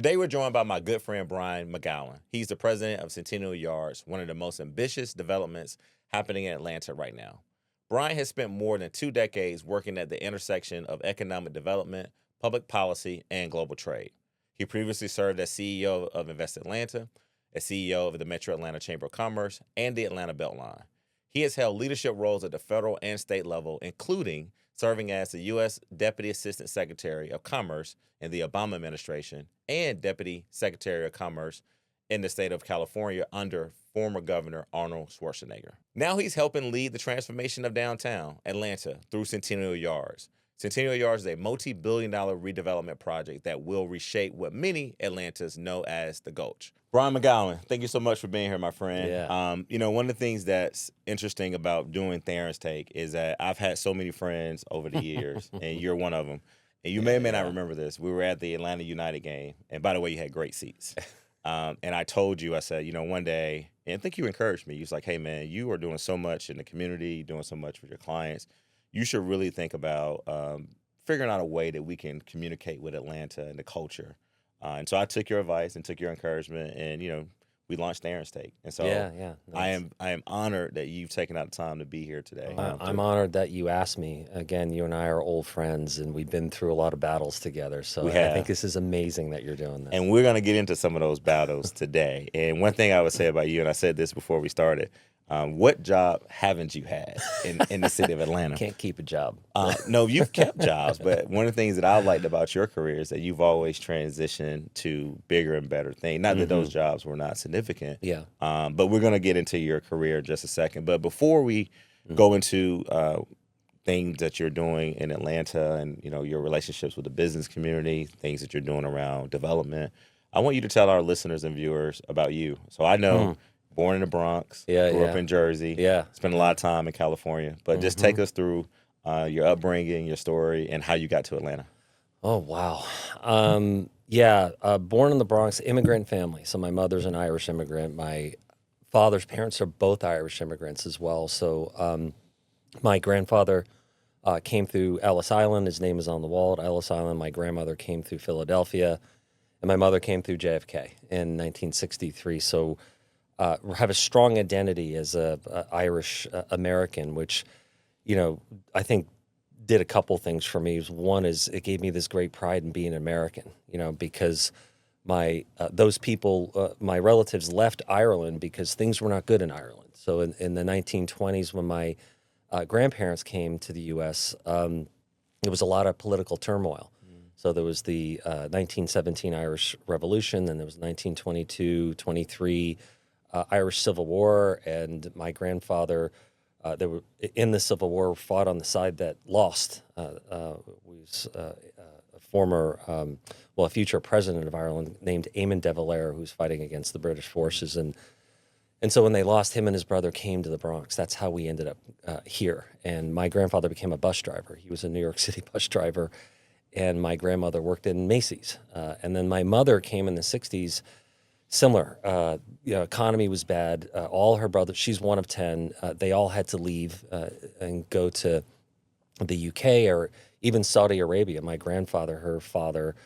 Today, we're joined by my good friend, Brian McGowan. He's the president of Centennial Yards, one of the most ambitious developments happening in Atlanta right now. Brian has spent more than 2 decades working at the intersection of economic development, public policy, and global trade. He previously served as CEO of Invest Atlanta, as CEO of the Metro Atlanta Chamber of Commerce, and the Atlanta Beltline. He has held leadership roles at the federal and state level, including serving as the U.S. Deputy Assistant Secretary of Commerce in the Obama administration and Deputy Secretary of Commerce in the state of California under former Governor Arnold Schwarzenegger. Now he's helping lead the transformation of downtown Atlanta through Centennial Yards. Centennial Yards is a multi-billion-dollar redevelopment project that will reshape what many Atlantans know as the Gulch. Brian McGowan, thank you so much for being here, my friend. Yeah. One of the things that's interesting about doing Tharon's Take is that I've had so many friends over the years, and you're one of them. And you may or may not remember this. We were at the Atlanta United game, and by the way, you had great seats. And I told you, I said, one day, and I think you encouraged me. You was like, hey, man, you are doing so much in the community, doing so much for your clients. You should really think about figuring out a way that we can communicate with Atlanta and the culture. And so I took your advice and took your encouragement, and we launched Tharon's Take. And so nice. I am honored that you've taken out the time to be here today. I'm honored that you asked me. Again, you and I are old friends, and we've been through a lot of battles together. So I think this is amazing that you're doing this. And we're going to get into some of those battles today. And one thing I would say about you, and I said this before we started, what job haven't you had in the city of Atlanta? Can't keep a job. No, you've kept jobs, but one of the things that I liked about your career is that you've always transitioned to bigger and better things. Not that those jobs were not significant, but we're going to get into your career in just a second. But before we go into things that you're doing in Atlanta and your relationships with the business community, things that you're doing around development, I want you to tell our listeners and viewers about you. So I know. Born in the Bronx, grew up in Jersey, spent a lot of time in California. But just take us through your upbringing, your story, and how you got to Atlanta. Oh, wow. Born in the Bronx, immigrant family. So my mother's an Irish immigrant. My father's parents are both Irish immigrants as well. So my grandfather came through Ellis Island. His name is on the wall at Ellis Island. My grandmother came through Philadelphia, and my mother came through JFK in 1963. So have a strong identity as a Irish American, which, I think did a couple things for me. One is it gave me this great pride in being an American, because those people, my relatives left Ireland because things were not good in Ireland. So in the 1920s, when my grandparents came to the U.S., there was a lot of political turmoil. So there was the 1917 Irish Revolution, then there was 1922, 23 Irish Civil War, and my grandfather, they were in the Civil War, fought on the side that lost. Was a former, a future president of Ireland named Eamon de Valera, who was fighting against the British forces, and so when they lost, him and his brother came to the Bronx. That's how we ended up here. And my grandfather became a bus driver. He was a New York City bus driver, and my grandmother worked in Macy's. And then my mother came in the 60s. Similar, economy was bad. All her brothers, she's one of 10, they all had to leave and go to the UK or even Saudi Arabia. My grandfather, her father,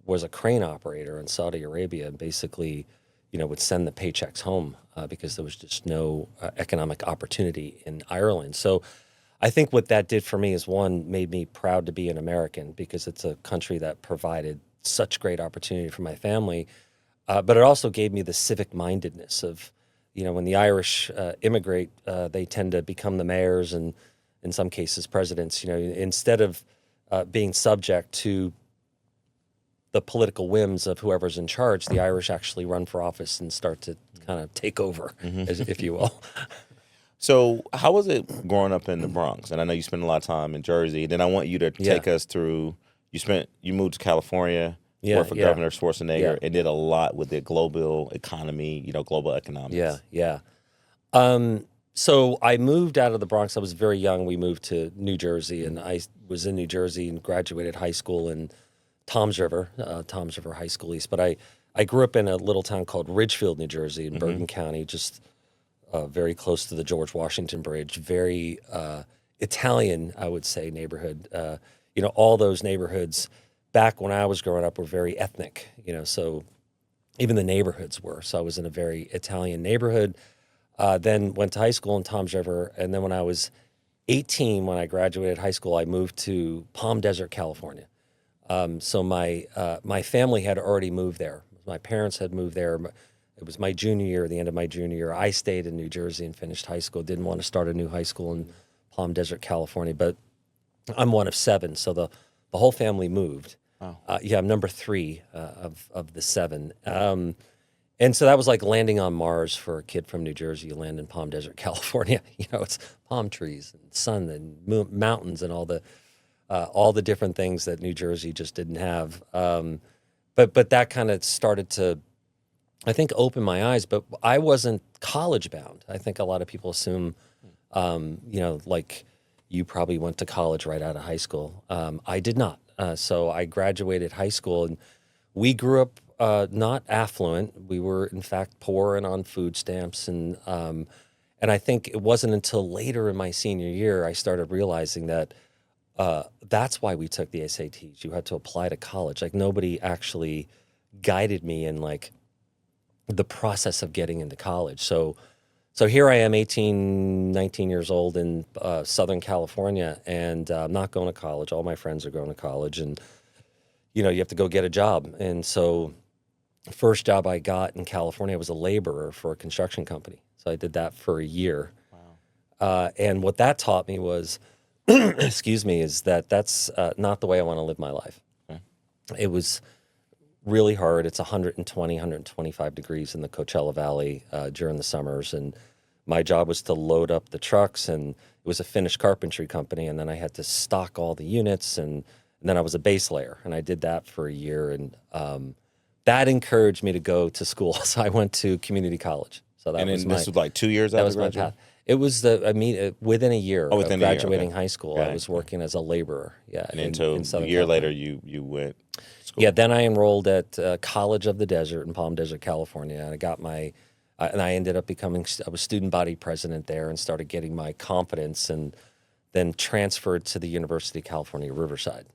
was a crane operator in Saudi Arabia and basically, would send the paychecks home because there was just no economic opportunity in Ireland. So I think what that did for me is, one, made me proud to be an American because it's a country that provided such great opportunity for my family. But it also gave me the civic mindedness of, when the Irish immigrate, they tend to become the mayors and, in some cases, presidents. Instead of being subject to the political whims of whoever's in charge, the Irish actually run for office and start to kind of take over, if you will. So how was it growing up in the Bronx? And I know you spent a lot of time in Jersey. Then I want you to take us through, you moved to California. Worked for Governor Schwarzenegger and did a lot with the global economy, global economics. So I moved out of the Bronx. I was very young. We moved to New Jersey, and I was in New Jersey and graduated high school in Toms River High School East. But I grew up in a little town called Ridgefield, New Jersey, in Bergen County, just very close to the George Washington Bridge. Very Italian, I would say, neighborhood. All those neighborhoods back when I was growing up were very ethnic, so even the neighborhoods were. So I was in a very Italian neighborhood. Then went to high school in Toms River, and then when I was 18, when I graduated high school, I moved to Palm Desert, California. So my family had already moved there. My parents had moved there. It was my junior year, the end of my junior year. I stayed in New Jersey and finished high school. Didn't want to start a new high school in Palm Desert, California, but I'm one of 7, so the whole family moved. Wow. Yeah, I'm number 3 of the 7. And so that was like landing on Mars for a kid from New Jersey. You land in Palm Desert, California. It's palm trees and sun and mountains and all the different things that New Jersey just didn't have. But that kind of started to, I think, open my eyes. But I wasn't college bound. I think a lot of people assume, like you probably went to college right out of high school. I did not. So I graduated high school, and we grew up not affluent. We were, in fact, poor and on food stamps. And I think it wasn't until later in my senior year I started realizing that that's why we took the SATs. You had to apply to college. Like, nobody actually guided me in, like, the process of getting into college. So here I am, 18, 19 years old in Southern California, and I'm not going to college. All my friends are going to college, and you have to go get a job. And so the first job I got in California was a laborer for a construction company. So I did that for a year. Wow. And what that taught me was, excuse me, is that's not the way I want to live my life. Okay. It was really hard. It's 120, 125 degrees in the Coachella Valley during the summers. And my job was to load up the trucks, and it was a finished carpentry company. And then I had to stock all the units, and then I was a base layer, and I did that for a year. And that encouraged me to go to school. So I went to community college. So that this was like 2 years after graduation? My path. It was within a year of graduating high school, Got I was working as a laborer. Yeah, and in Southern a year later, you went to school. Yeah, then I enrolled at College of the Desert in Palm Desert, California, and I got and I ended up I was student body president there, and started getting my confidence, and then transferred to the University of California, Riverside.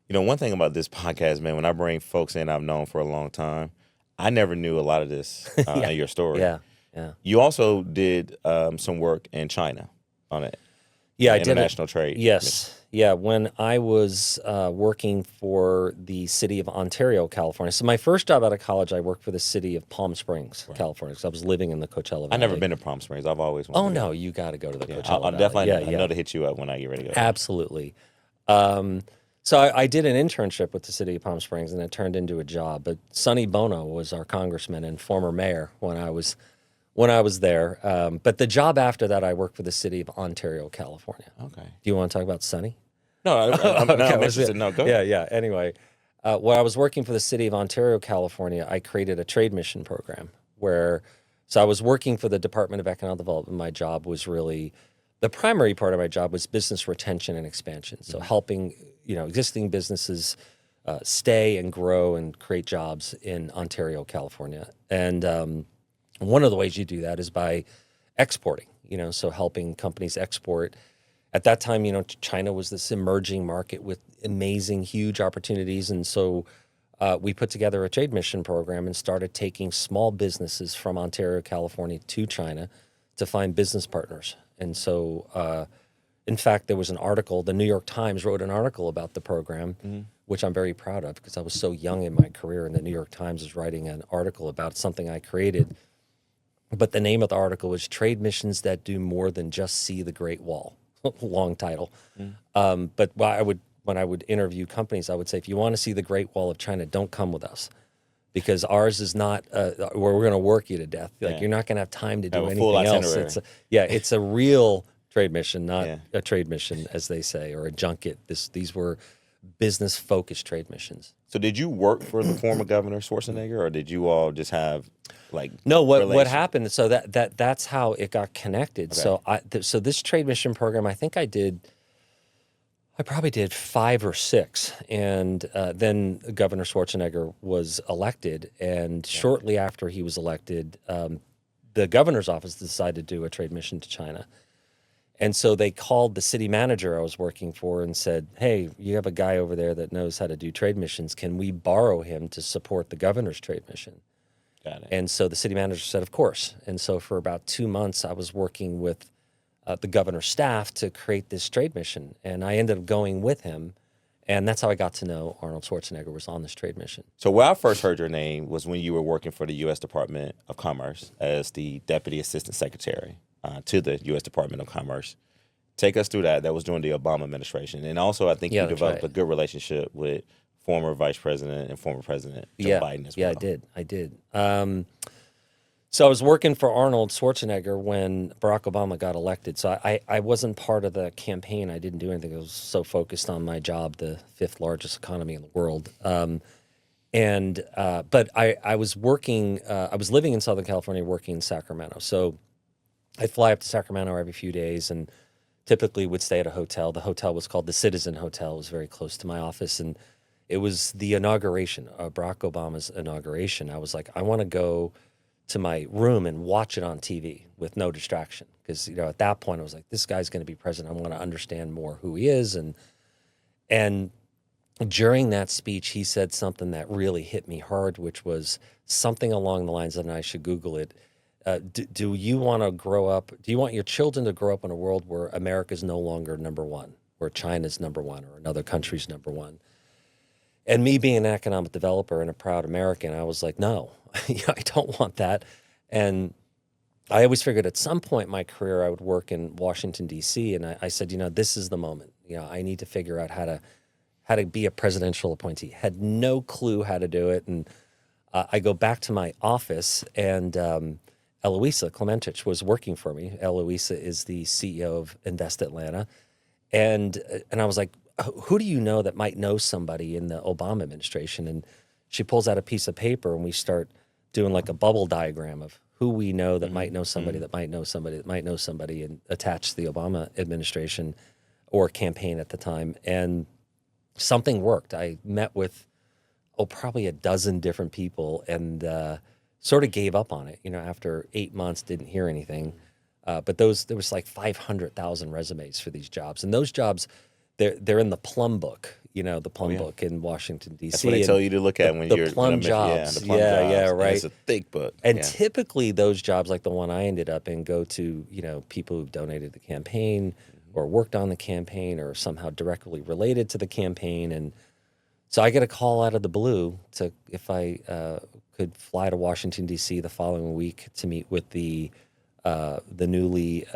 One thing about this podcast, man, when I bring folks in I've known for a long time, I never knew a lot of this in your story. Yeah. You also did some work in China on it. Yeah, I did international trade. Yes. Yeah, when I was working for the city of Ontario, California. So my first job out of college, I worked for the city of Palm Springs, California, because I was living in the Coachella Valley. I've never been to Palm Springs. I've always wanted Oh, to no, go. you got to go to the Coachella I'll Valley. definitely I know to hit you up when I get ready to go. Absolutely. So I did an internship with the city of Palm Springs, and it turned into a job. But Sonny Bono was our congressman and former mayor when I was there. But the job after that, I worked for the city of Ontario, California. Okay. Do you want to talk about Sonny? No, I'm interested. No, go ahead. Yeah. Anyway, when I was working for the city of Ontario, California, I created a trade mission program so I was working for the Department of Economic Development. My job was really, the primary part of my job was business retention and expansion. So helping, existing businesses stay and grow and create jobs in Ontario, California. And one of the ways you do that is by exporting, so helping companies export. At that time, China was this emerging market with amazing, huge opportunities. And so we put together a trade mission program and started taking small businesses from Ontario, California to China to find business partners. And so, in fact, there was an article, the New York Times wrote an article about the program, which I'm very proud of because I was so young in my career, and the New York Times was writing an article about something I created. But the name of the article was Trade Missions That Do More Than Just See the Great Wall. Long title. But when I would interview companies, I would say, if you want to see the Great Wall of China, don't come with us, because ours is not where we're going to work you to death. Like, you're not going to have time to do anything else. It's a real trade mission, not a trade mission, as they say, or a junket. These were business-focused trade missions. So did you work for the former Governor Schwarzenegger, or did you all just have No, what happened? So that's how it got connected. Okay. So this trade mission program, I think I probably did 5 or 6, and then Governor Schwarzenegger was elected, and shortly after he was elected, the governor's office decided to do a trade mission to China. And so they called the city manager I was working for and said, hey, you have a guy over there that knows how to do trade missions. Can we borrow him to support the governor's trade mission? Got it. And so the city manager said, of course. And so for about 2 months, I was working with the governor's staff to create this trade mission. And I ended up going with him. And that's how I got to know Arnold Schwarzenegger was on this trade mission. So where I first heard your name was when you were working for the U.S. Department of Commerce as the Deputy Assistant Secretary to the U.S. Department of Commerce. Take us through that. That was during the Obama administration. And also, I think you developed a good relationship with former Vice President and former President Joe Biden as well. Yeah, I did. So I was working for Arnold Schwarzenegger when Barack Obama got elected. So I wasn't part of the campaign. I didn't do anything. I was so focused on my job, the 5th largest economy in the world. But I was working, I was living in Southern California, working in Sacramento. So I'd fly up to Sacramento every few days and typically would stay at a hotel. The hotel was called the Citizen Hotel. It was very close to my office. And it was the inauguration, Barack Obama's inauguration. I was like, I want to go to my room and watch it on TV with no distraction. Because, at that point I was like, this guy's going to be president. I want to understand more who he is. And during that speech, he said something that really hit me hard, which was something along the lines of, and I should Google it. Do you want to grow up? Do you want your children to grow up in a world where America's no longer number one, where China's number one, or another country's number one? And me being an economic developer and a proud American, I was like, no, I don't want that. And I always figured at some point in my career I would work in Washington, D.C. And I said, this is the moment. I need to figure out how to be a presidential appointee. Had no clue how to do it. And I go back to my office, and Eloisa Clementich was working for me. Eloisa is the CEO of Invest Atlanta. And I was like, who do you know that might know somebody in the Obama administration? And she pulls out a piece of paper, and we start doing like a bubble diagram of who we know that might know somebody that might know somebody that might know somebody, and attached to the Obama administration or campaign at the time. And something worked. I met with, probably a dozen different people, and sort of gave up on it. After 8 months, didn't hear anything. But there was like 500,000 resumes for these jobs. And those jobs, they're in the plum book, the plum book in Washington, D.C. That's what they tell you to look at when you're... The plum jobs. Yeah, the plum jobs. Yeah, right. And it's a thick book. And typically those jobs, like the one I ended up in, go to, people who've donated the campaign or worked on the campaign or somehow directly related to the campaign. And so I get a call out of the blue if I could fly to Washington, D.C. the following week to meet with the newly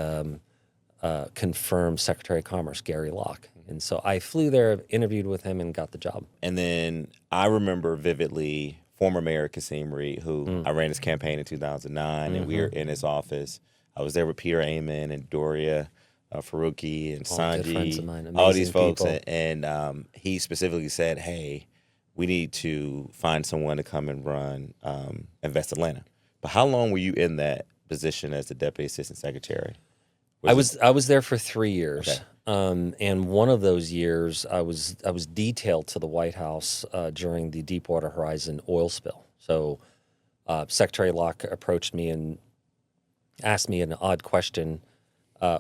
confirmed Secretary of Commerce, Gary Locke. And so I flew there, interviewed with him, and got the job. And then I remember vividly former Mayor Kasim Reed, who I ran his campaign in 2009, and we were in his office. I was there with Peter Amon and Doria Faruqi and Sanji, all these folks. And he specifically said, hey, we need to find someone to come and run Invest Atlanta. But how long were you in that position as the Deputy Assistant Secretary? I was there for 3 years. Okay. And one of those years, I was detailed to the White House during the Deepwater Horizon oil spill. So Secretary Locke approached me and asked me an odd question,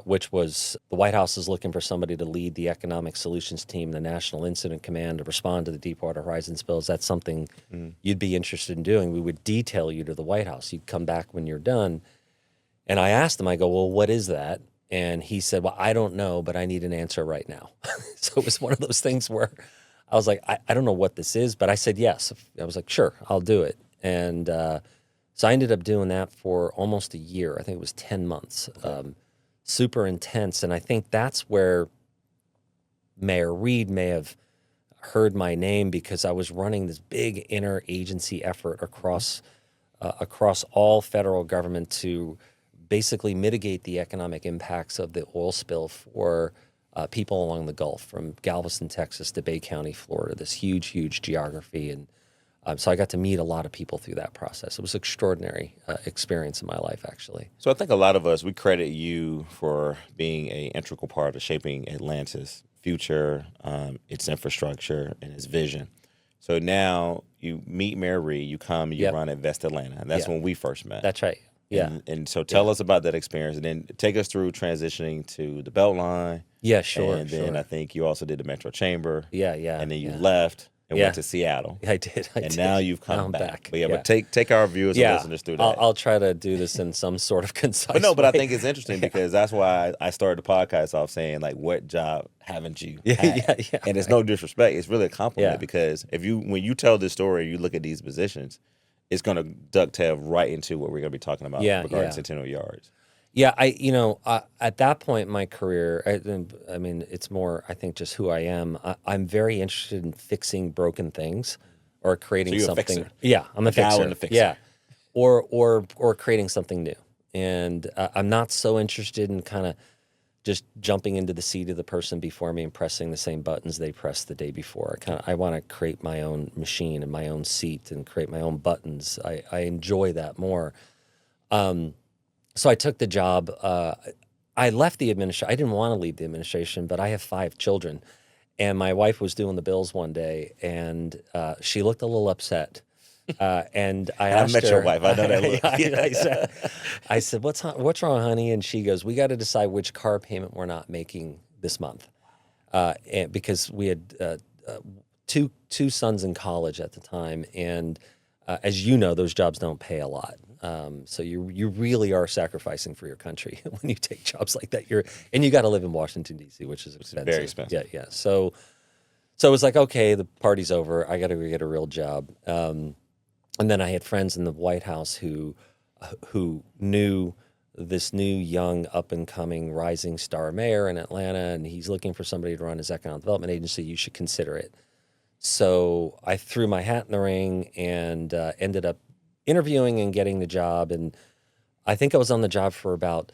which was, the White House is looking for somebody to lead the Economic Solutions Team, the National Incident Command, to respond to the Deepwater Horizon spill. Is that something you'd be interested in doing? We would detail you to the White House. You'd come back when you're done. And I asked him, I go, well, what is that? And he said, well, I don't know, but I need an answer right now. So it was one of those things where I was like, I don't know what this is, but I said yes. I was like, sure, I'll do it. And so I ended up doing that for almost a year. I think it was 10 months. Super intense. And I think that's where Mayor Reed may have heard my name, because I was running this big interagency effort across all federal government to basically mitigate the economic impacts of the oil spill for people along the Gulf, from Galveston, Texas to Bay County, Florida, this huge, huge geography. And so I got to meet a lot of people through that process. It was an extraordinary experience in my life, actually. So I think a lot of us, we credit you for being an integral part of shaping Atlanta's future, its infrastructure, and its vision. So now you meet Mayor Reed, you come, you run Invest Atlanta. And that's when we first met. That's right. Yeah. And so tell us about that experience, and then take us through transitioning to the Beltline. Yeah, sure. And then I think you also did the Metro Chamber. Yeah, yeah. And then you yeah. left and Yeah. went to Seattle. I did. And now you've Now come I'm back. But yeah. but take our viewers and listeners through that. I'll try to do this in some sort of concise But no, but way. I think it's interesting because that's why I started the podcast off saying, like, what job haven't you had? Yeah. And it's no disrespect. It's really a compliment Yeah. because when you tell this story, you look at these positions, it's going to dovetail right into what we're going to be talking about regarding Centennial Yards. Yeah, at that point in my career, I mean, it's more, I think, just who I am. I'm very interested in fixing broken things or creating So you're a something. fixer. Yeah, I'm a fixer. And a fixer. Yeah, or creating something new. And I'm not so interested in kind of just jumping into the seat of the person before me and pressing the same buttons they pressed the day before. I want to create my own machine and my own seat and create my own buttons. I enjoy that more. So I took the job. I left the administration. I didn't want to leave the administration, but I have 5 children. And my wife was doing the bills one day, and she looked a little upset. And I asked met her, your wife. I know that look. I said, what's wrong, honey? And she goes, we got to decide which car payment we're not making this month. And because we had two sons in college at the time. And as you know, those jobs don't pay a lot. So you really are sacrificing for your country when you take jobs like that. And you got to live in Washington, D.C., which is expensive. Very expensive. Yeah. So it was like, okay, the party's over. I got to go get a real job. And then I had friends in the White House who knew this new young up-and-coming rising star mayor in Atlanta, and he's looking for somebody to run his economic development agency. You should consider it. So I threw my hat in the ring and ended up interviewing and getting the job. And I think I was on the job for about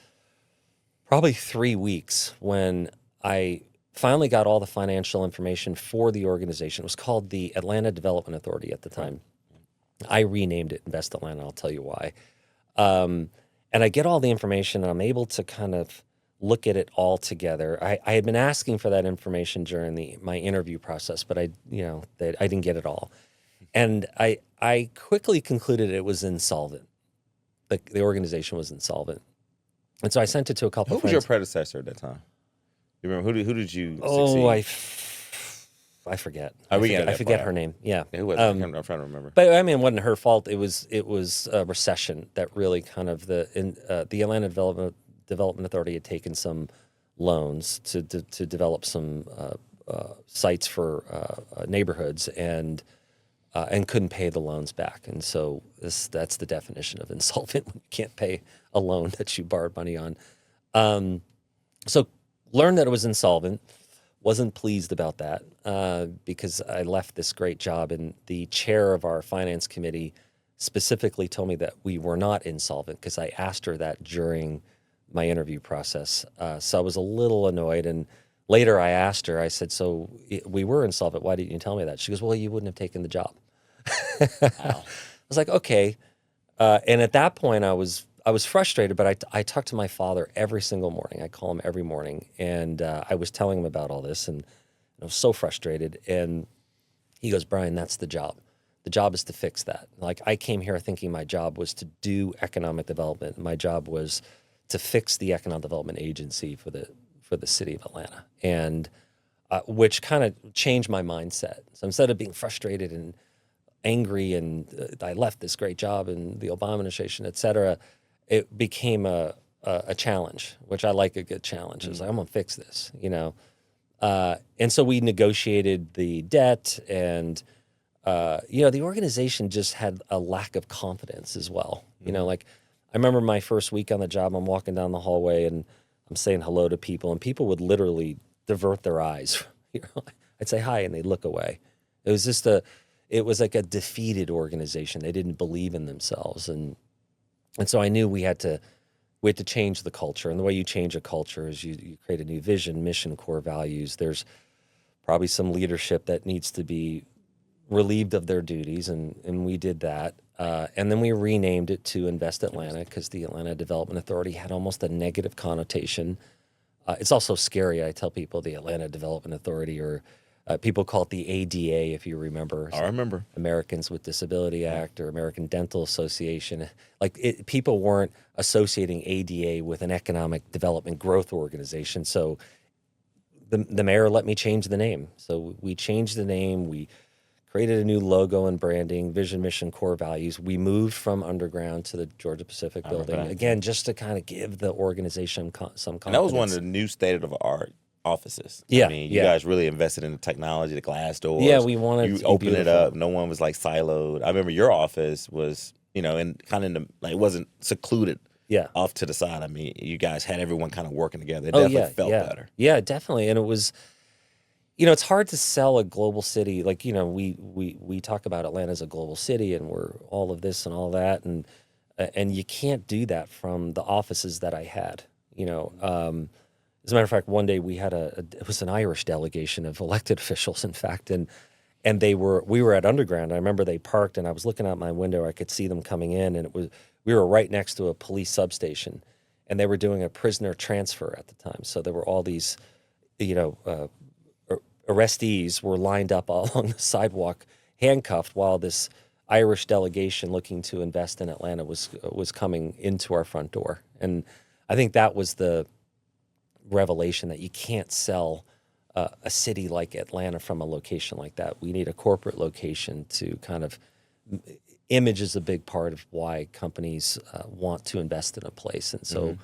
probably 3 weeks when I finally got all the financial information for the organization. It was called the Atlanta Development Authority at the time. I renamed it Invest Atlanta. I'll tell you why. And I get all the information, and I'm able to kind of look at it all together. I had been asking for that information during my interview process, but I didn't get it all. And I quickly concluded it was insolvent. The organization was insolvent. And so I sent it to a couple of friends. Who was your predecessor at that time? You remember who did you succeed? Oh, I forget. I forget her name. Yeah. Who was it? I'm trying to remember. But I mean, it wasn't her fault. It was a recession that really kind of the Atlanta Development Authority had taken some loans to develop some sites for neighborhoods and couldn't pay the loans back. And so that's the definition of insolvent, when you can't pay a loan that you borrowed money on. So learned that it was insolvent. Wasn't pleased about that because I left this great job, and the chair of our finance committee specifically told me that we were not insolvent because I asked her that during my interview process. So I was a little annoyed, and later I asked her, I said, so we were insolvent. Why didn't you tell me that? She goes, well, you wouldn't have taken the job. Wow. I was like, okay. And at that point I was frustrated, but I talked to my father every single morning. I call him every morning, and I was telling him about all this, and I was so frustrated. And he goes, Brian, that's the job. The job is to fix that. Like, I came here thinking my job was to do economic development. My job was to fix the economic development agency for the city of Atlanta, and which kind of changed my mindset. So instead of being frustrated and angry and I left this great job in the Obama administration, et cetera, it became a challenge, which I like a good challenge. It was like, I'm going to fix this, and so we negotiated the debt, and, the organization just had a lack of confidence as well. Like, I remember my first week on the job, I'm walking down the hallway and I'm saying hello to people, and people would literally divert their eyes. I'd say hi and they'd look away. It was just it was like a defeated organization. They didn't believe in themselves. And so I knew we had to change the culture. And the way you change a culture is you create a new vision, mission, core values. There's probably some leadership that needs to be relieved of their duties, and we did that. And then we renamed it to Invest Atlanta because the Atlanta Development Authority had almost a negative connotation. It's also scary. I tell people the Atlanta Development Authority, or People call it the ADA, if you remember. I remember. Americans with Disability Act or American Dental Association. People weren't associating ADA with an economic development growth organization. So the mayor let me change the name. So we changed the name. We created a new logo and branding, vision, mission, core values. We moved from underground to the Georgia Pacific building, again, just to kind of give the organization some confidence. And that was one of the new state-of-the-art offices. Yeah, I mean, you guys really invested in the technology, the glass doors. Yeah, we wanted you to open it beautiful. up. No one was like siloed. I remember your office was, and kind of it wasn't secluded. Yeah. Off to the side. I mean, you guys had everyone kind of working together. It definitely felt better. Yeah, definitely. And it was, it's hard to sell a global city. We talk about Atlanta as a global city, and we're all of this and all that, and you can't do that from the offices that I had. As a matter of fact, one day we had it was an Irish delegation of elected officials, in fact, and we were at Underground. I remember they parked, and I was looking out my window. I could see them coming in, and we were right next to a police substation, and they were doing a prisoner transfer at the time. So there were all these, arrestees were lined up all along the sidewalk, handcuffed, while this Irish delegation looking to invest in Atlanta was coming into our front door. And I think that was the revelation that you can't sell a city like Atlanta from a location like that. We need a corporate location to kind of image is a big part of why companies want to invest in a place. And so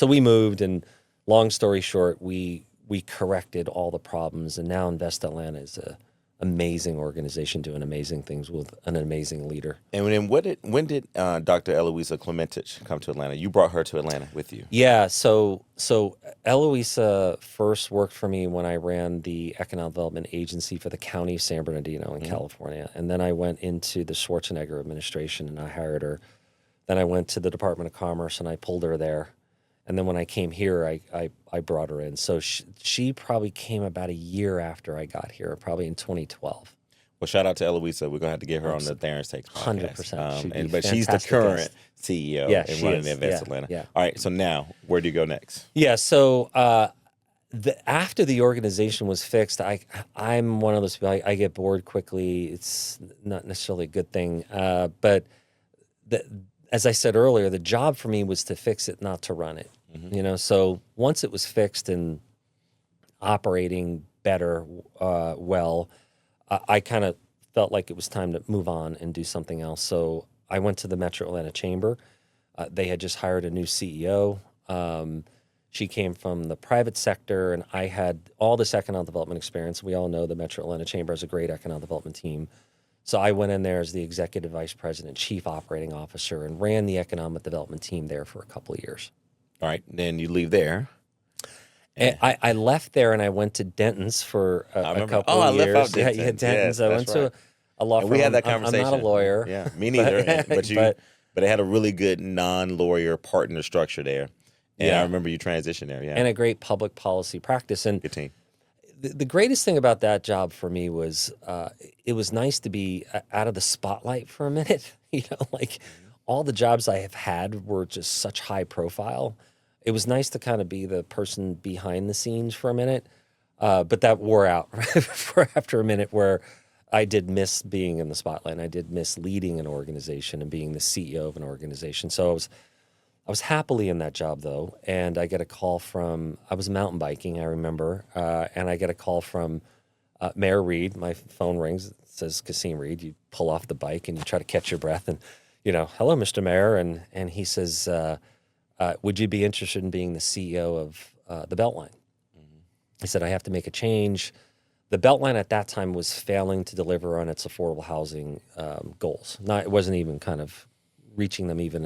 we moved, and long story short, we corrected all the problems, and now Invest Atlanta is an amazing organization doing amazing things with an amazing leader. And then when did Dr. Eloisa Clementich come to Atlanta? You brought her to Atlanta with you. Yeah, so Eloisa first worked for me when I ran the Economic Development Agency for the County of San Bernardino in California. And then I went into the Schwarzenegger administration, and I hired her. Then I went to the Department of Commerce, and I pulled her there. And then when I came here, I brought her in. So she probably came about a year after I got here, probably in 2012. Well, shout out to Eloisa. We're going to have to get her on the Tharon Takes podcast. 100%. But she's the current CEO and running Invest Atlanta. Yeah. All right, so now, where do you go next? Yeah, so after the organization was fixed, I'm one of those people, I get bored quickly. It's not necessarily a good thing. But as I said earlier, the job for me was to fix it, not to run it. So once it was fixed and operating better, I kind of felt like it was time to move on and do something else. So I went to the Metro Atlanta Chamber. They had just hired a new CEO. She came from the private sector, and I had all this economic development experience. We all know the Metro Atlanta Chamber has a great economic development team. So I went in there as the executive vice president, chief operating officer, and ran the economic development team there for a couple of years. All right, then you leave there. And I left there, and I went to Denton's for a couple of years. I left out Denton's. Yeah, Denton's. Yes, I went to a law firm. We had that conversation. I'm not a lawyer. Yeah, me neither. but they had a really good non-lawyer partner structure there. And I remember you transitioned there. Yeah, and a great public policy practice. And good team. The greatest thing about that job for me was it was nice to be out of the spotlight for a minute. All the jobs I have had were just such high profile. It was nice to kind of be the person behind the scenes for a minute, but that wore out after a minute, where I did miss being in the spotlight, and I did miss leading an organization and being the CEO of an organization. So I was happily in that job, though, and I get a call I was mountain biking, I remember, and I get a call from Mayor Reed. My phone rings, it says Kasim Reed. You pull off the bike and you try to catch your breath, and, hello, Mr. Mayor, and he says, would you be interested in being the CEO of the Beltline? I said, I have to make a change. The Beltline at that time was failing to deliver on its affordable housing goals. It wasn't even kind of reaching them even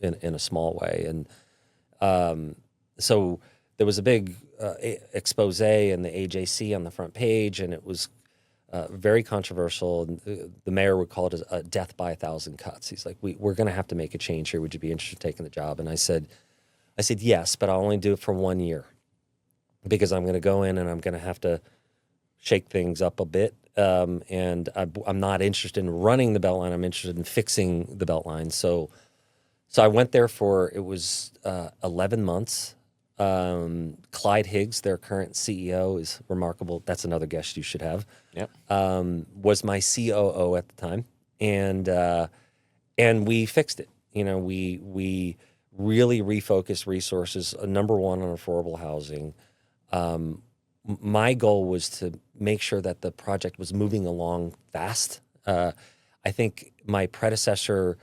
in a small way. And so there was a big expose in the AJC on the front page, and it was very controversial. And the mayor would call it a death by 1,000 cuts. He's like, we're going to have to make a change here. Would you be interested in taking the job? And I said, yes, but I'll only do it for 1 year, because I'm going to go in and I'm going to have to shake things up a bit. And I'm not interested in running the Beltline. I'm interested in fixing the Beltline. So I went there for, it was 11 months. Clyde Higgs, their current CEO, is remarkable. That's another guest you should have. Yep. Was my COO at the time, and we fixed it. We really refocused resources. Number one on affordable housing. My goal was to make sure that the project was moving along fast. I think my predecessor,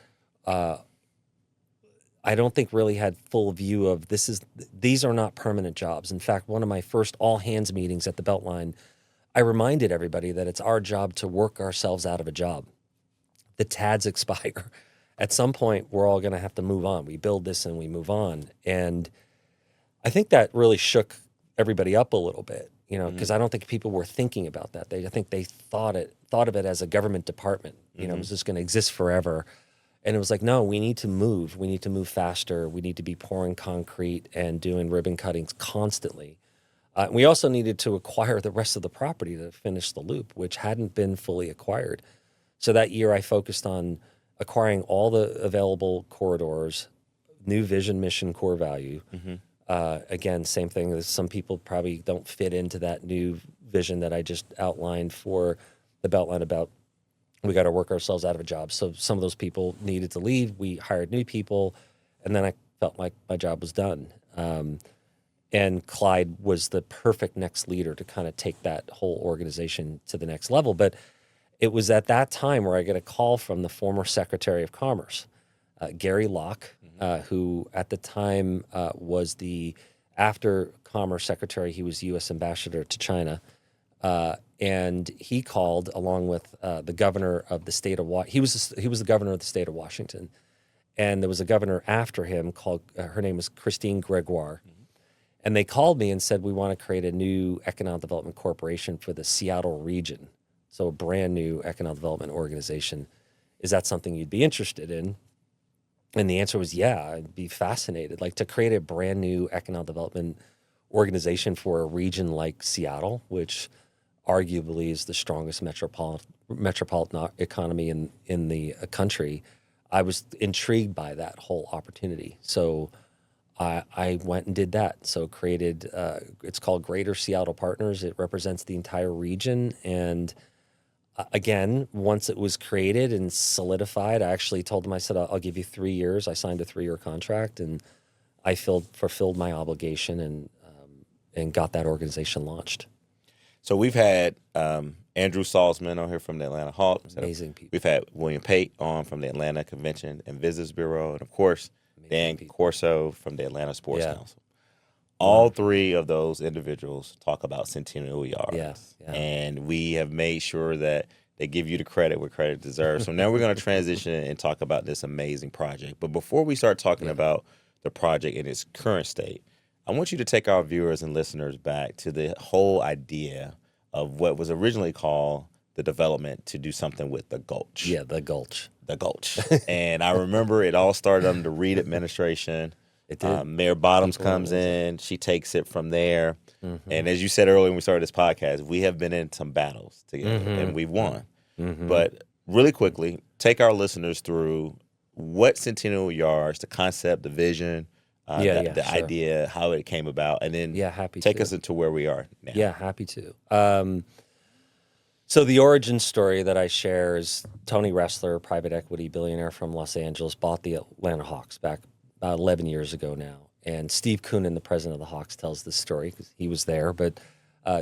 I don't think really had full view of these are not permanent jobs. In fact, one of my first all hands meetings at the Beltline, I reminded everybody that it's our job to work ourselves out of a job. The TADs expire. At some point, we're all going to have to move on. We build this and we move on. And I think that really shook everybody up a little bit, because I don't think people were thinking about that. I think they thought of it as a government department. It was just going to exist forever. And it was like, no, we need to move. We need to move faster. We need to be pouring concrete and doing ribbon cuttings constantly. We also needed to acquire the rest of the property to finish the loop, which hadn't been fully acquired. So that year I focused on acquiring all the available corridors, new vision, mission, core value. Again, same thing as some people probably don't fit into that new vision that I just outlined for the Beltline about we got to work ourselves out of a job. So some of those people needed to leave. We hired new people, and then I felt like my job was done. And Clyde was the perfect next leader to kind of take that whole organization to the next level. But it was at that time where I get a call from the former Secretary of Commerce, Gary Locke, who at the time was the after Commerce Secretary. He was U.S. Ambassador to China. And he called along with the governor of the state of he was the governor of the state of Washington, and there was a governor after him called her name was Christine Gregoire, and they called me and said we want to create a new economic development corporation for the Seattle region, so a brand new economic development organization. Is that something you'd be interested in? And the answer was yeah, I'd be fascinated. Like to create a brand new economic development organization for a region like Seattle, which arguably is the strongest metropolitan economy in the country. I was intrigued by that whole opportunity. So I went and did that. So created, it's called Greater Seattle Partners. It represents the entire region. And again, once it was created and solidified, I actually told them, I said, I'll give you 3 years. I signed a 3-year contract and I fulfilled my obligation and got that organization launched. So we've had Andrew Salzman on here from the Atlanta Hawks. Amazing people. We've had William Pate on from the Atlanta Convention and Visitors Bureau. And, of course, Dan Corso from the Atlanta Sports Council. All three of those individuals talk about Centennial Yards. Yeah. And we have made sure that they give you the credit where credit deserves. So now we're going to transition and talk about this amazing project. But before we start talking about the project in its current state, I want you to take our viewers and listeners back to the whole idea of what was originally called the development to do something with the Gulch. Yeah, the Gulch. The Gulch. And I remember it all started under the Reed administration. It did. Mayor Bottoms comes in. She takes it from there. And as you said earlier when we started this podcast, we have been in some battles together and we've won. But really quickly, take our listeners through what Centennial Yards, the concept, the vision, the idea, how it came about, and then take us into where we are now. Yeah, happy to. So the origin story that I share is Tony Ressler, private equity billionaire from Los Angeles, bought the Atlanta Hawks back about 11 years ago now. And Steve Koonin, the president of the Hawks, tells this story because he was there. But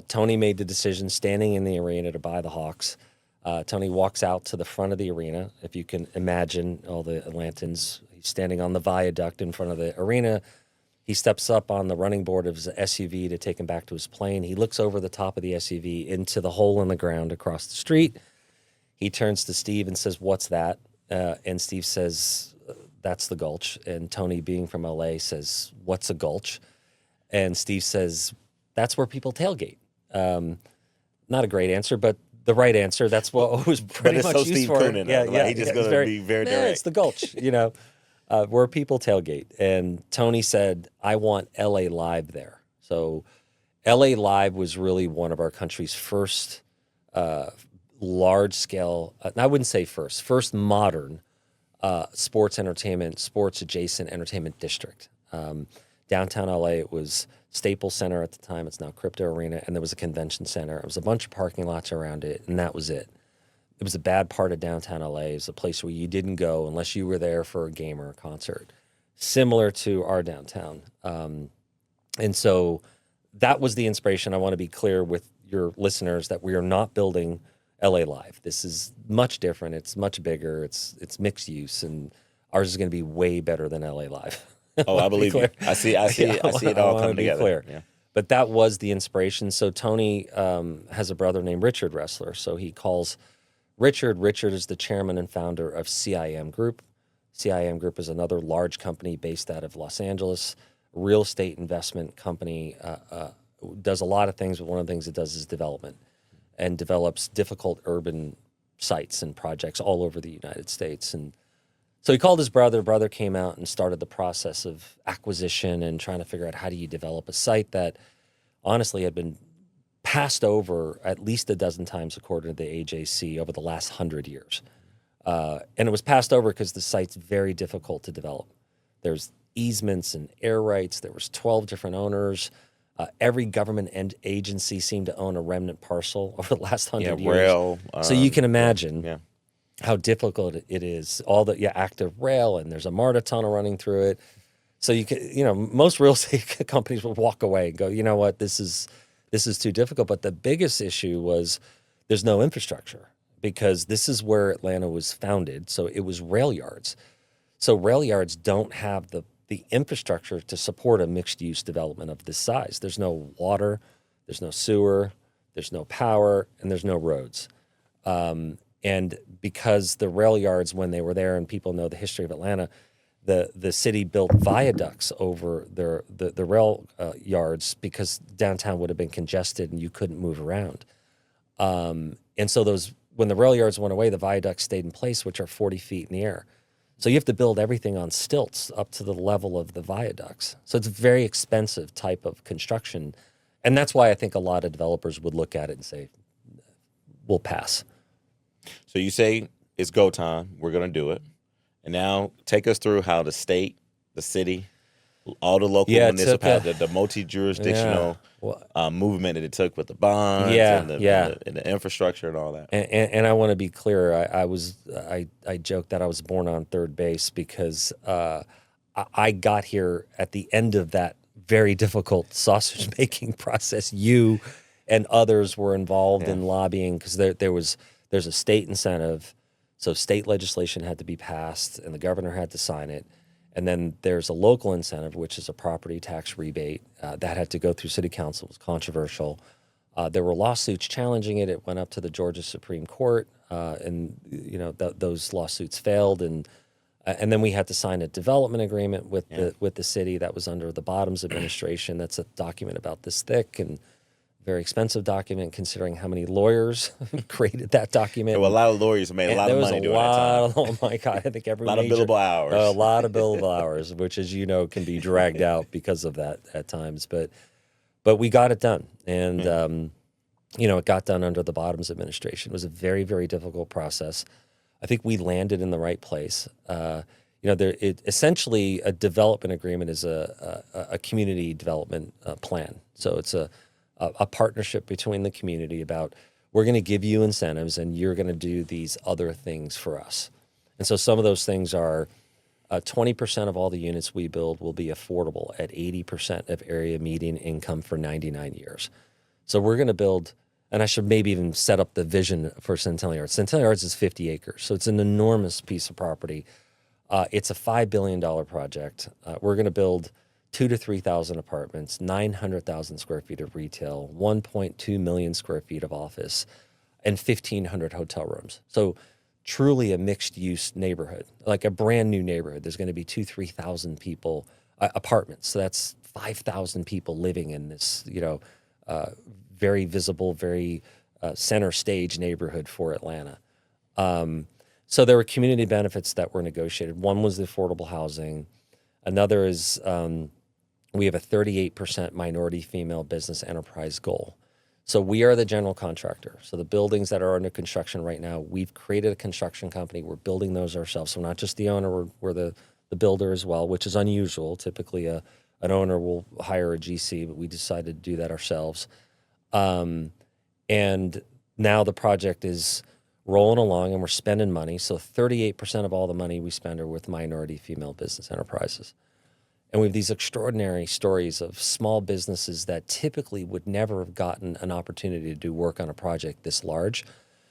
Tony made the decision standing in the arena to buy the Hawks. Tony walks out to the front of the arena. If you can imagine all the Atlantans, he's standing on the viaduct in front of the arena. He steps up on the running board of his SUV to take him back to his plane. He looks over the top of the SUV into the hole in the ground across the street. He turns to Steve and says, "What's that?" And Steve says, "That's the Gulch." And Tony, being from LA, says, "What's a Gulch?" And Steve says, "That's where people tailgate." Not a great answer, but the right answer. That's what was pretty much used for it. He's just going to be very direct. It's the Gulch, where people tailgate. And Tony said, "I want LA Live there." So LA Live was really one of our country's first large-scale, I wouldn't say first modern sports adjacent entertainment district. Downtown LA, it was Staples Center at the time. It's now Crypto Arena, and there was a convention center. It was a bunch of parking lots around it, and that was it. It was a bad part of downtown LA. It was a place where you didn't go unless you were there for a game or a concert, similar to our downtown. And so that was the inspiration. I want to be clear with your listeners that we are not building LA Live. This is much different. It's much bigger. It's mixed use, and ours is going to be way better than LA Live. Oh, I believe you. I see it all come together. Clear. Yeah. But that was the inspiration. So Tony has a brother named Richard Ressler. So he calls Richard. Richard is the chairman and founder of CIM Group. CIM Group is another large company based out of Los Angeles, real estate investment company, does a lot of things, but one of the things it does is development and develops difficult urban sites and projects all over the United States. And so he called his brother. Brother came out and started the process of acquisition and trying to figure out how do you develop a site that honestly had been passed over at least a dozen times according to the AJC over the last 100 years. And it was passed over because the site's very difficult to develop. There's easements and air rights. There was 12 different owners. Every government agency seemed to own a remnant parcel over the last 100 years. Rail. So you can imagine how difficult it is. All the active rail, and there's a MARTA tunnel running through it. So you can, most real estate companies will walk away and go, you know what, this is too difficult. But the biggest issue was there's no infrastructure because this is where Atlanta was founded. So it was rail yards. So rail yards don't have the infrastructure to support a mixed-use development of this size. There's no water, there's no sewer, there's no power, and there's no roads. And because the rail yards, when they were there, and people know the history of Atlanta, the city built viaducts over the rail yards because downtown would have been congested and you couldn't move around. And so when the rail yards went away, the viaducts stayed in place, which are 40 feet in the air. So you have to build everything on stilts up to the level of the viaducts. So it's a very expensive type of construction. And that's why I think a lot of developers would look at it and say, we'll pass. So you say it's go time. We're going to do it. And now take us through how the state, the city, all the local municipalities, the multi-jurisdictional movement that it took with the bonds and the infrastructure and all that. And I want to be clear. I joke that I was born on third base because I got here at the end of that very difficult sausage making process. You and others were involved in lobbying because there's a state incentive. So state legislation had to be passed and the governor had to sign it. And then there's a local incentive, which is a property tax rebate that had to go through city council. It was controversial. There were lawsuits challenging it. It went up to the Georgia Supreme Court, and those lawsuits failed. And then we had to sign a development agreement with the city that was under the Bottoms administration. That's a document about this thick and very expensive document, considering how many lawyers created that document. There were a lot of lawyers who made a lot of money doing that time. Oh my God! I think every a lot of billable hours. A lot of billable hours, which, as you know, can be dragged out because of that at times. But we got it done, and it got done under the Bottoms administration. It was a very, very difficult process. I think we landed in the right place. Essentially a development agreement is a community development plan. So it's a partnership between the community about we're going to give you incentives and you're going to do these other things for us. And so some of those things are 20% of all the units we build will be affordable at 80% of area median income for 99 years. So we're going to build, and I should maybe even set up the vision for Centennial Yards. Centennial Yards is 50 acres, so it's an enormous piece of property. It's a $5 billion project. We're going to build 2,000 to 3,000 apartments, 900,000 square feet of retail, 1.2 million square feet of office, and 1,500 hotel rooms. So truly a mixed-use neighborhood, like a brand-new neighborhood. There's going to be 2,000-3,000 people, apartments. So that's 5,000 people living in this, very visible, very center stage neighborhood for Atlanta. So there were community benefits that were negotiated. One was the affordable housing. Another is we have a 38% minority female business enterprise goal. So we are the general contractor. So the buildings that are under construction right now, we've created a construction company. We're building those ourselves. So we're not just the owner, we're the builder as well, which is unusual. Typically a an owner will hire a GC, but we decided to do that ourselves. And now the project is rolling along and we're spending money. So 38% of all the money we spend are with minority female business enterprises. And we have these extraordinary stories of small businesses that typically would never have gotten an opportunity to do work on a project this large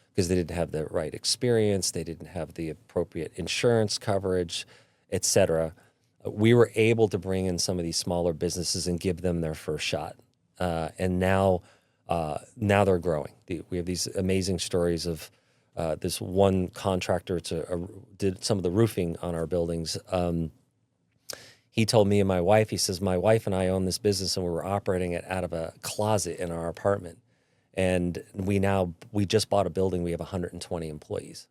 because they didn't have the right experience, they didn't have the appropriate insurance coverage, et cetera. We were able to bring in some of these smaller businesses and give them their first shot. And now they're growing. We have these amazing stories of this one contractor did some of the roofing on our buildings. He told me and my wife, he says, my wife and I own this business and we were operating it out of a closet in our apartment. And we just bought a building. We have 120 employees.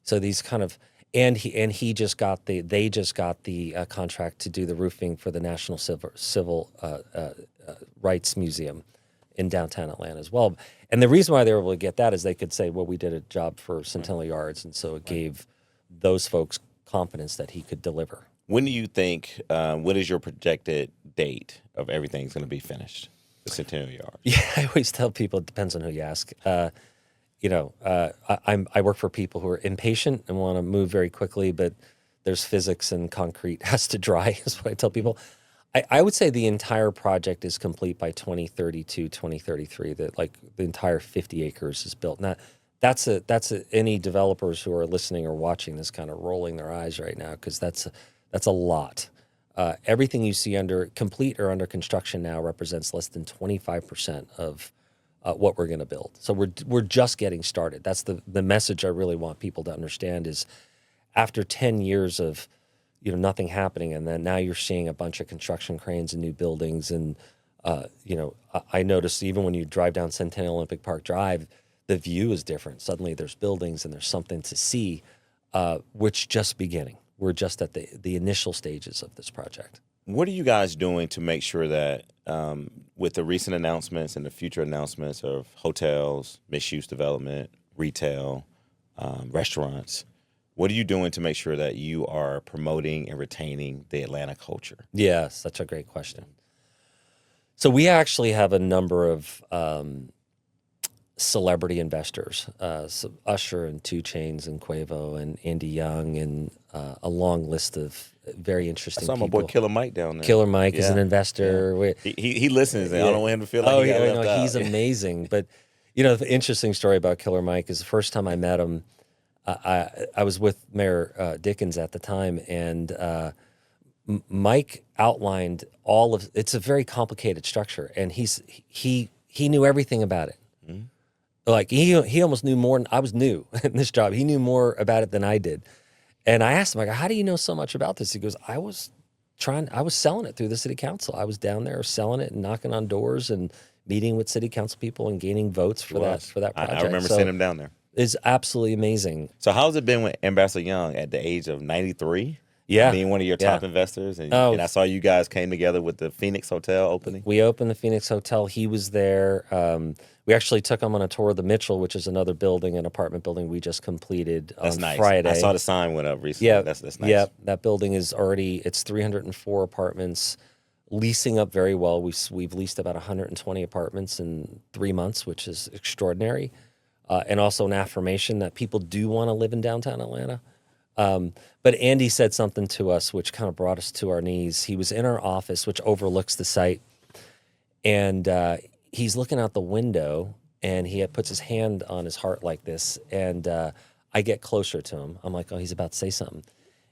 So these kind of, they just got the contract to do the roofing for the National Civil Rights Museum in downtown Atlanta as well. And the reason why they were able to get that is they could say, well, we did a job for Centennial Yards. And so it gave those folks confidence that he could deliver. When do you think, what is your projected date of everything's going to be finished, the Centennial Yards? Yeah, I always tell people it depends on who you ask. I work for people who are impatient and want to move very quickly, but there's physics and concrete has to dry, is what I tell people. I would say the entire project is complete by 2032, 2033. That like the entire 50 acres is built. Now, that's any developers who are listening or watching this kind of rolling their eyes right now because that's a lot. Everything you see under complete or under construction now represents less than 25% of what we're going to build. So we're just getting started. That's the message I really want people to understand is after 10 years of nothing happening, and then now you're seeing a bunch of construction cranes and new buildings, and I noticed even when you drive down Centennial Olympic Park Drive, the view is different. Suddenly there's buildings and there's something to see, which just beginning. We're just at the initial stages of this project. What are you guys doing to make sure that with the recent announcements and the future announcements of hotels, mixed-use development, retail, restaurants, what are you doing to make sure that you are promoting and retaining the Atlanta culture? Yeah, such a great question. So we actually have a number of celebrity investors, so Usher and 2 Chainz and Quavo and Andy Young and a long list of very interesting people. I saw my boy Killer Mike down there. Killer Mike is an investor. Yeah. He listens, and I don't want him to feel like he got left out. He's amazing. But, the interesting story about Killer Mike is the first time I met him, I was with Mayor Dickens at the time, and Mike outlined it's a very complicated structure, and he knew everything about it. Mm-hmm. Like he almost knew more. I was new in this job. He knew more about it than I did. And I asked him, how do you know so much about this? He goes, I was selling it through the city council. I was down there selling it and knocking on doors and meeting with city council people and gaining votes for that project. I remember seeing him down there. It's absolutely amazing. So how's it been with Ambassador Young at the age of 93? Yeah. Being one of your top investors. And I saw you guys came together with the Phoenix Hotel opening. We opened the Phoenix Hotel. He was there. We actually took him on a tour of the Mitchell, which is another building, an apartment building we just completed on Friday. I saw the sign went up recently. Yeah, that's nice. Yeah, that building is it's 304 apartments, leasing up very well. We've leased about 120 apartments in 3 months, which is extraordinary. And also an affirmation that people do want to live in downtown Atlanta. But Andy said something to us which kind of brought us to our knees. He was in our office, which overlooks the site, and he's looking out the window, and he puts his hand on his heart like this, and I get closer to him. I'm like, oh, he's about to say something.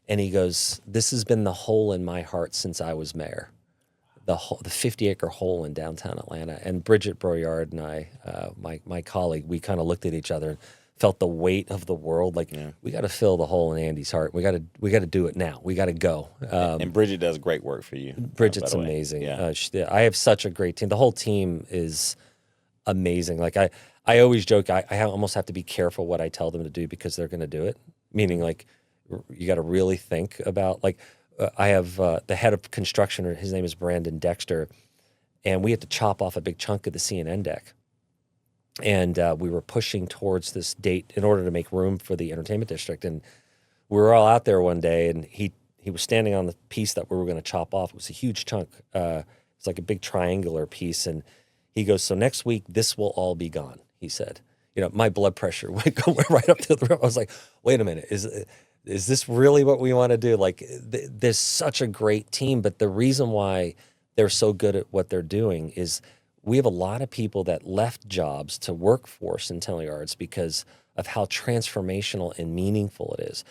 And he goes, this has been the hole in my heart since I was mayor. The 50-acre hole in downtown Atlanta. And Bridget Broyard and I, my colleague, we kind of looked at each other and felt the weight of the world. Like, we got to fill the hole in Andy's heart. We got to do it now. We got to go. And Bridget does great work for you. Bridget's amazing. Yeah. I have such a great team. The whole team is amazing. Like I always joke, I almost have to be careful what I tell them to do because they're going to do it. Meaning, like, you got to really think about, like, I have the head of construction, his name is Brandon Dexter, and we had to chop off a big chunk of the CNN deck. And we were pushing towards this date in order to make room for the entertainment district. And we were all out there one day, and he he was standing on the piece that we were going to chop off. It was a huge chunk. It's like a big triangular piece. And he goes, so next week, this will all be gone, he said. You know, my blood pressure went right up to the roof. I was like, wait a minute, is this really what we want to do? Like, there's such a great team, but the reason why they're so good at what they're doing is we have a lot of people that left jobs to work for Centennial Yards because of how transformational and meaningful it is.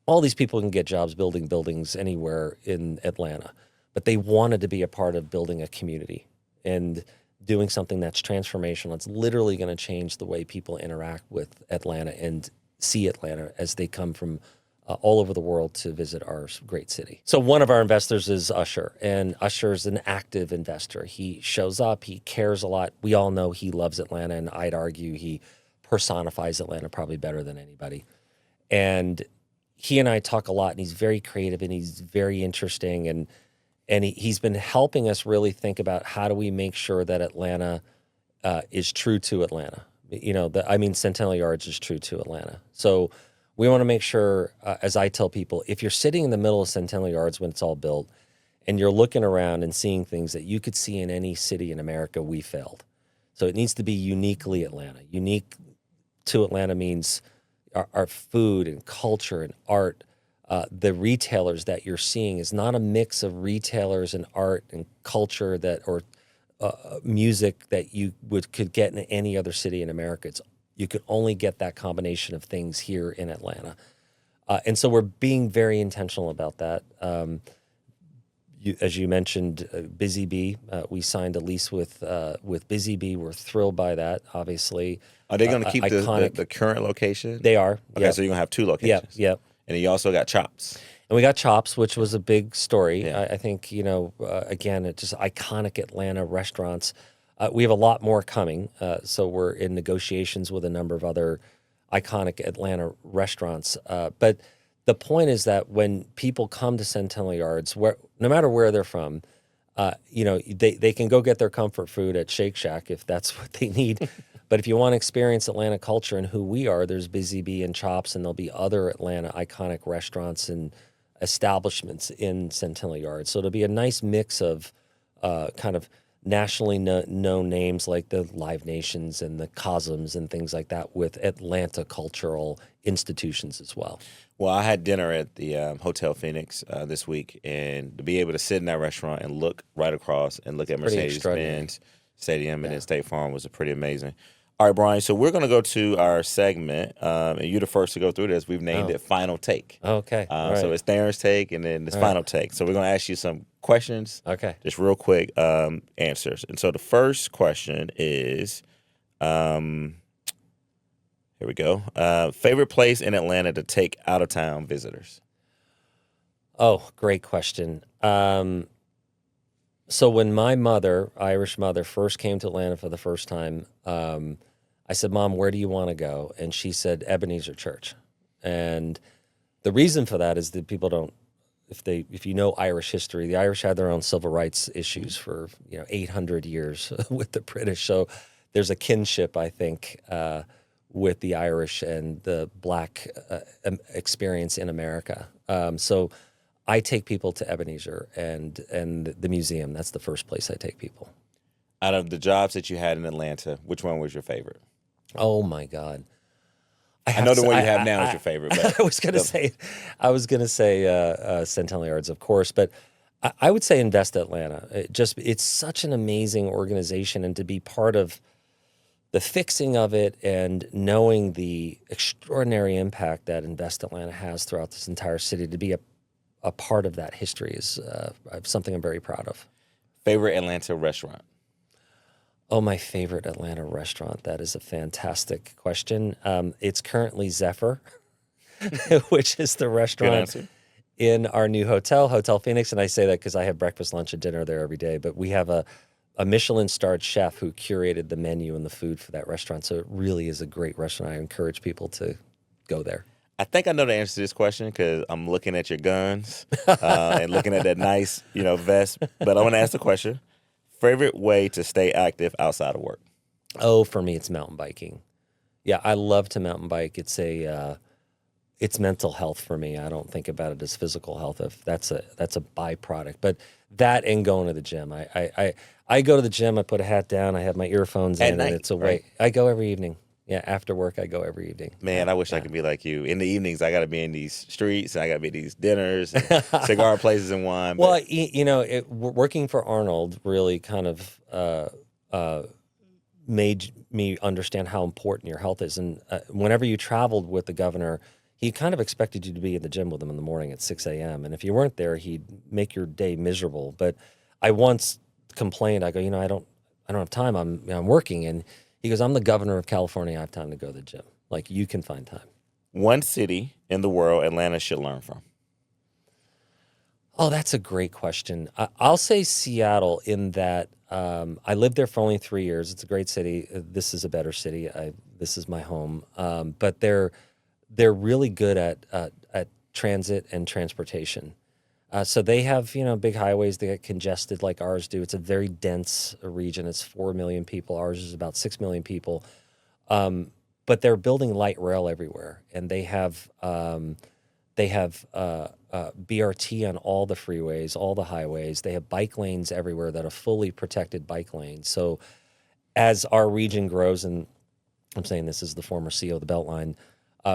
All these people can get jobs building buildings anywhere in Atlanta, but they wanted to be a part of building a community and doing something that's transformational. It's literally going to change the way people interact with Atlanta and see Atlanta as they come from all over the world to visit our great city. So one of our investors is Usher, and Usher is an active investor. He shows up, he cares a lot. We all know he loves Atlanta, and I'd argue he personifies Atlanta probably better than anybody. And he and I talk a lot, and he's very creative, and he's very interesting, and he's been helping us really think about how do we make sure that Atlanta is true to Atlanta. You know, Centennial Yards is true to Atlanta. So we want to make sure, as I tell people, if you're sitting in the middle of Centennial Yards when it's all built and you're looking around and seeing things that you could see in any city in America, we failed. So it needs to be uniquely Atlanta. Unique to Atlanta means our food and culture and art. The retailers that you're seeing is not a mix of retailers and art and culture or music that you could get in any other city in America. You could only get that combination of things here in Atlanta. And so we're being very intentional about that. As you mentioned, Busy Bee, we signed a lease with Busy Bee. We're thrilled by that, obviously. Are they going to keep the current location? They are. Okay, so you're going to have 2 locations. Yep. And then you also got Chops. And we got Chops, which was a big story. Yeah. I think, again, it's just iconic Atlanta restaurants. We have a lot more coming. So we're in negotiations with a number of other iconic Atlanta restaurants. But the point is that when people come to Centennial Yards, no matter where they're from, they can go get their comfort food at Shake Shack if that's what they need. But if you want to experience Atlanta culture and who we are, there's Busy Bee and Chops, and there'll be other Atlanta iconic restaurants and establishments in Centennial Yards. So it'll be a nice mix of kind of nationally known names like the Live Nations and the Cosms and things like that with Atlanta cultural institutions as well. Well, I had dinner at the Hotel Phoenix this week, and to be able to sit in that restaurant and look right across and look at Mercedes-Benz Stadium and then State Farm was pretty amazing. All right, Brian, so we're going to go to our segment, and you're the first to go through this. We've named it Final Take. Okay. Right. So it's Tharon's take, and then it's Final Take. So we're going to ask you some questions. Okay. Just real quick answers. And so the first question is, here we go. Favorite place in Atlanta to take out-of-town visitors? Oh, great question. So when my mother, Irish mother, first came to Atlanta for the first time, I said, Mom, where do you want to go? And she said, Ebenezer Church. And the reason for that is that people don't, if you know Irish history, the Irish had their own civil rights issues for 800 years with the British. So there's a kinship, I think, with the Irish and the Black experience in America. So I take people to Ebenezer and the museum. That's the first place I take people. Out of the jobs that you had in Atlanta, which one was your favorite? Oh my God! I know the one you have now is your favorite. But I was going to say Centennial Yards, of course, but I would say Invest Atlanta. It's such an amazing organization, and to be part of the fixing of it and knowing the extraordinary impact that Invest Atlanta has throughout this entire city, to be a part of that history is something I'm very proud of. Favorite Atlanta restaurant? Oh, my favorite Atlanta restaurant. That is a fantastic question. It's currently Zephyr, which is the restaurant in our new Hotel Phoenix. And I say that because I have breakfast, lunch, and dinner there every day. But we have a Michelin-starred chef who curated the menu and the food for that restaurant. So it really is a great restaurant. I encourage people to go there. I think I know the answer to this question because I'm looking at your guns and looking at that nice, vest. But I want to ask the question. Favorite way to stay active outside of work? Oh, for me, it's mountain biking. Yeah, I love to mountain bike. It's it's mental health for me. I don't think about it as physical health. If that's a byproduct, but that and going to the gym. I go to the gym. I put a hat down. I have my earphones At in, night, and it's a way. right? I go every evening. Yeah, after work, I go every evening. Man, I wish I could be like you. In the evenings, I got to be in these streets, and I got to be at these dinners, and cigar places, and wine. Well, working for Arnold really kind of made me understand how important your health is. And whenever you traveled with the governor, he kind of expected you to be in the gym with him in the morning at 6 a.m. And if you weren't there, he'd make your day miserable. But I once complained. I go, I don't have time. I'm working. And he goes, I'm the governor of California. I have time to go to the gym. Like, you can find time. One city in the world Atlanta should learn from. Oh, that's a great question. I'll say Seattle in that I lived there for only 3 years. It's a great city. This is a better city. This is my home. But they're really good at transit and transportation. So they have big highways. They get congested like ours do. It's a very dense region. It's 4 million people. Ours is about 6 million people. But they're building light rail everywhere, and they have BRT on all the freeways, all the highways. They have bike lanes everywhere that are fully protected bike lanes. So as our region grows, and I'm saying this as the former CEO of the Beltline,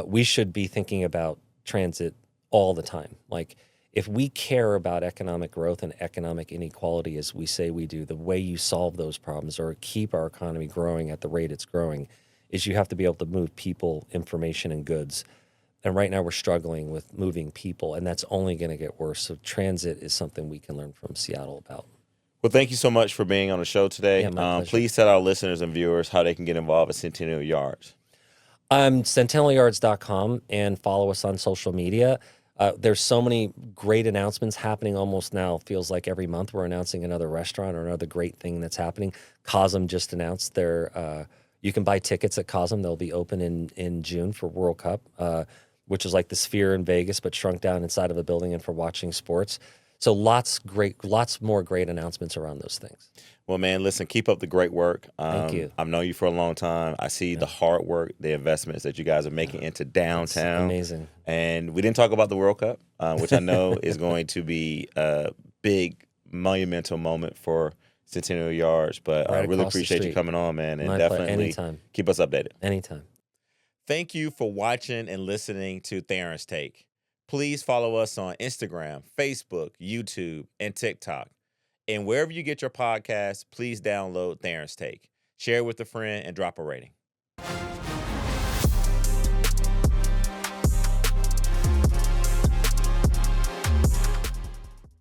we should be thinking about transit all the time. Like, if we care about economic growth and economic inequality as we say we do, the way you solve those problems or keep our economy growing at the rate it's growing is you have to be able to move people, information, and goods. And right now we're struggling with moving people, and that's only going to get worse. So transit is something we can learn from Seattle about. Well, thank you so much for being on the show today. Yeah, my pleasure. Please tell our listeners and viewers how they can get involved at Centennial Yards. CentennialYards.com, and follow us on social media. There's so many great announcements happening almost now. Feels like every month we're announcing another restaurant or another great thing that's happening. Cosm just announced you can buy tickets at Cosm. They'll be open in June for World Cup, which is like the Sphere in Vegas, but shrunk down inside of a building and for watching sports. So lots more great announcements around those things. Well, man, listen, keep up the great work. Thank you. I've known you for a long time. I see the hard work, the investments that you guys are making into downtown. Amazing. And we didn't talk about the World Cup, which I know is going to be a big, monumental moment for Centennial Yards. But I really appreciate you coming on, man. And definitely anytime. Keep us updated. Anytime. Thank you for watching and listening to Tharon's Take. Please follow us on Instagram, Facebook, YouTube, and TikTok. And wherever you get your podcasts, please download Tharon's Take. Share with a friend and drop a rating.